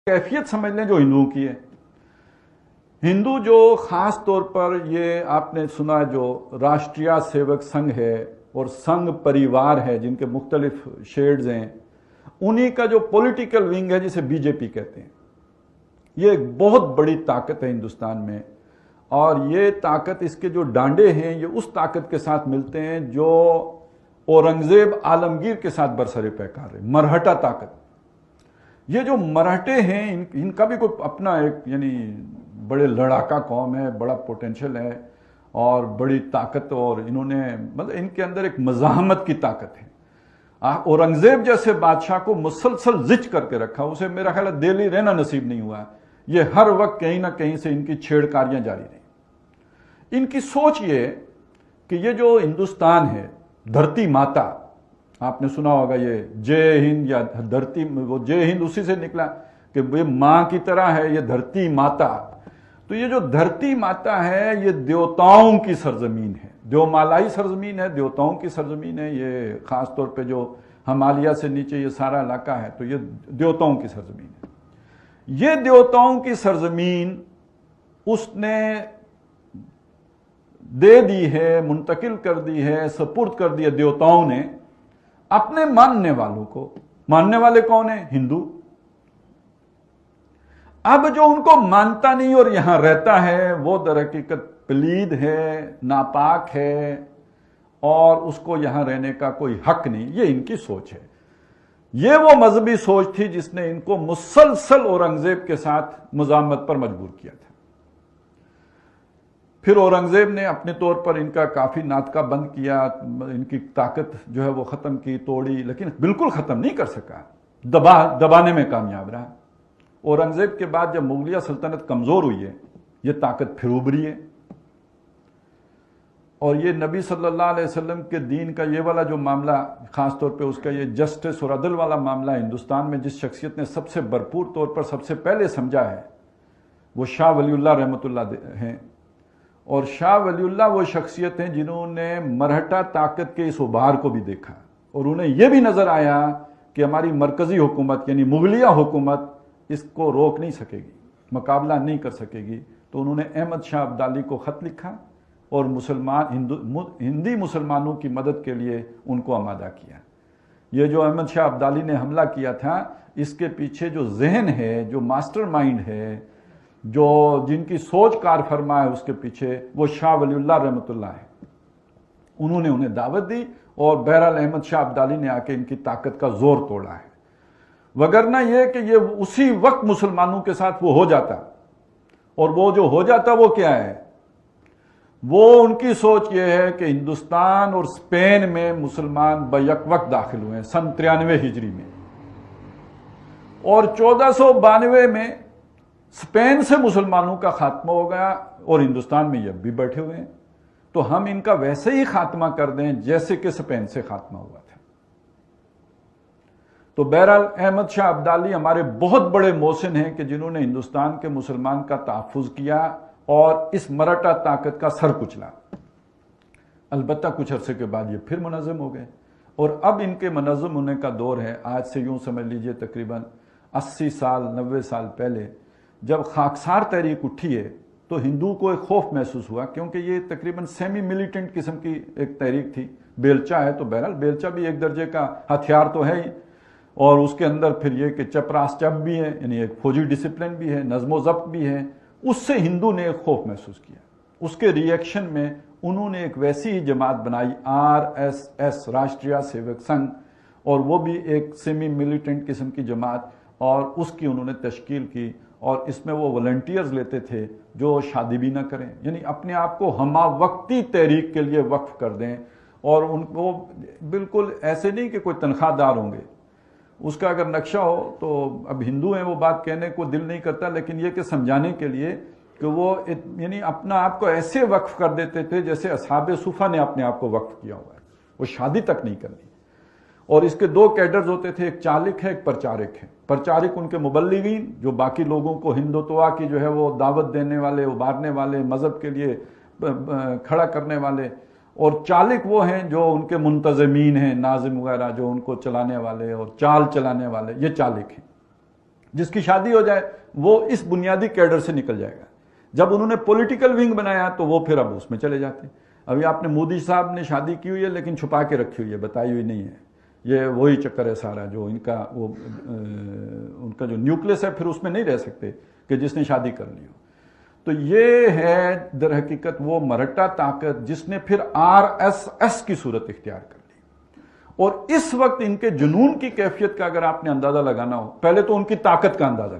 कैफियत समझ लें जो हिंदुओं की है। हिंदू जो खास तौर पर ये आपने सुना जो राष्ट्रीय सेवक संघ है और संघ परिवार है जिनके मुख्तलिफ शेड्स हैं, उन्हीं का जो पॉलिटिकल विंग है जिसे बीजेपी कहते हैं, ये एक बहुत बड़ी ताकत है हिंदुस्तान में। और ये ताकत, इसके जो डांडे हैं, ये उस ताकत के साथ मिलते हैं जो औरंगजेब आलमगीर के साथ बरसरे पैकार है, मरहटा ताकत। ये जो मराठे हैं इनका भी कोई अपना एक यानी बड़े लड़ाका कौम है, बड़ा पोटेंशियल है और बड़ी ताकत, और इन्होंने मतलब इनके अंदर एक मज़ाहमत की ताकत है। औरंगजेब जैसे बादशाह को मुसलसल जिच करके रखा, उसे मेरा ख्याल है दिल्ली रहना नसीब नहीं हुआ। ये हर वक्त कहीं ना कहीं से इनकी छेड़कारियां जारी रही। इनकी सोच ये कि ये जो हिंदुस्तान है, धरती माता, आपने सुना होगा ये जय हिंद या धरती, वो जय हिंद उसी से निकला कि ये मां की तरह है, ये धरती माता। तो ये जो धरती माता है ये देवताओं की सरजमीन है, देवमालाई सरजमीन है, देवताओं की सरजमीन है। ये खास तौर पे जो हिमालय से नीचे ये सारा इलाका है, तो ये देवताओं की सरजमीन है। ये देवताओं की सरजमीन उसने दे दी है, मुंतकिल कर दी है, सपुर्द कर दी है देवताओं ने अपने मानने वालों को। मानने वाले कौन है? हिंदू। अब जो उनको मानता नहीं और यहां रहता है वो दरहकीकत पलीद है, नापाक है और उसको यहां रहने का कोई हक नहीं। ये इनकी सोच है। ये वो मजहबी सोच थी जिसने इनको मुसलसल औरंगजेब के साथ मुजामत पर मजबूर किया था। फिर औरंगजेब ने अपने तौर पर इनका काफी नाटका बंद किया, इनकी ताकत जो है वो खत्म की, तोड़ी, लेकिन बिल्कुल खत्म नहीं कर सका, दबाने में कामयाब रहा। औरंगजेब के बाद जब मुगलिया सल्तनत कमजोर हुई है, ये ताकत फिर उभरी है। और ये नबी सल्लल्लाहु अलैहि वसल्लम के दीन का ये वाला जो मामला, खास तौर पे उसका ये जस्टिस और अदल वाला मामला, हिंदुस्तान में जिस शख्सियत ने सबसे भरपूर तौर पर सबसे पहले समझा है वो शाह वलीउल्लाह रहमतुल्लाह हैं। और शाह वलीउल्लाह वो शख्सियत हैं जिन्होंने मरहटा ताकत के इस उभार को भी देखा और उन्हें यह भी नजर आया कि हमारी मरकजी हुकूमत यानी मुगलिया हुकूमत इसको रोक नहीं सकेगी, मुकाबला नहीं कर सकेगी। तो उन्होंने अहमद शाह अब्दाली को खत लिखा और हिंदी मुसलमानों की मदद के लिए उनको आमादा किया। ये जो अहमद शाह अब्दाली ने हमला किया था, इसके पीछे जो जहन है, जो मास्टर माइंड है, जो जिनकी सोच कार फरमा है, उसके पीछे वो शाह वलीउल्लाह रहमतुल्लाह है। उन्होंने उन्हें दावत दी और बहरहाल अहमद शाह अब्दाली ने आके इनकी ताकत का जोर तोड़ा है। वगरना यह कि ये उसी वक्त मुसलमानों के साथ वो हो जाता, और वो जो हो जाता वो क्या है? वो उनकी सोच ये है कि हिंदुस्तान और स्पेन में मुसलमान बैक वक्त दाखिल हुए हैं सन 93 हिजरी में, और 1492 में स्पेन से मुसलमानों का खात्मा हो गया और हिंदुस्तान में ये अब भी बैठे हुए हैं। तो हम इनका वैसे ही खात्मा कर दें जैसे कि स्पेन से खात्मा हुआ था। तो बहरहाल अहमद शाह अब्दाली हमारे बहुत बड़े मोहसिन हैं कि जिन्होंने हिंदुस्तान के मुसलमान का तहफ़्फ़ुज़ किया और इस मराठा ताकत का सर कुचला। अलबत्ता कुछ अरसे के बाद ये फिर मुनज़्ज़म हो गए और अब इनके मुनज़्ज़म होने का दौर है। आज से यूं समझ लीजिए तकरीबन 80 साल 90 साल पहले जब खाकसार तहरीक उठी है तो हिंदू को एक खौफ महसूस हुआ, क्योंकि ये तकरीबन सेमी मिलिटेंट किस्म की एक तहरीक थी। बेलचा है तो बहरहाल बेलचा भी एक दर्जे का हथियार तो है ही, और उसके अंदर फिर ये कि चपरास चप भी है, यानी एक फौजी डिसिप्लिन भी है, नज़्मो ज़ब्त भी है। उससे हिंदू ने एक खौफ महसूस किया। उसके रिएक्शन में उन्होंने एक वैसी ही जमात बनाई, RSS, राष्ट्रीय सेवक संघ, और वो भी एक सेमी मिलिटेंट किस्म की जमात, और उसकी उन्होंने तश्कील की। और इसमें वो वॉलंटियर्स लेते थे जो शादी भी ना करें, यानी अपने आप को हमा वक्ती तहरीक के लिए वक्फ कर दें, और उनको बिल्कुल ऐसे नहीं कि कोई तनख्वाहदार होंगे। उसका अगर नक्शा हो तो अब हिंदू हैं वो बात कहने को दिल नहीं करता, लेकिन ये कि समझाने के लिए कि वो यानी अपना आप को ऐसे वक्फ कर देते थे जैसे असहाबे सुफा ने अपने आप को वक्फ किया हुआ है, वो शादी तक नहीं करनी। और इसके दो कैडर्स होते थे, एक चालिक है, एक प्रचारक है। प्रचारक उनके मुबल्लिगीन जो बाकी लोगों को हिंदुत्वा की जो है वो दावत देने वाले, उभारने वाले, मजहब के लिए खड़ा करने वाले, और चालिक वो हैं जो उनके मुंतज़मीन हैं, नाज़िम वगैरह जो उनको चलाने वाले और चाल चलाने वाले, ये चालिक हैं। جس کی شادی ہو جائے وہ اس بنیادی کیڈر سے نکل جائے گا. جب انہوں نے پولیٹیکل ونگ بنایا تو وہ پھر اب اس میں چلے جاتے ہیں. ابھی آپ نے مودی صاحب نے شادی کی ہوئی ہے لیکن چھپا کے رکھی ہوئی ہے, بتائی ہوئی نہیں ہے. یہ وہی چکر ہے سارا, جو ان کا جو نیوکلس ہے پھر اس میں نہیں رہ سکتے کہ جس نے شادی کر لی ہو. تو یہ ہے در حقیقت وہ مرہٹا طاقت جس نے پھر RSS کی صورت اختیار کر لی. اور اس وقت ان کے جنون کی کیفیت کا اگر آپ نے اندازہ لگانا ہو, پہلے تو ان کی طاقت کا اندازہ لگانا.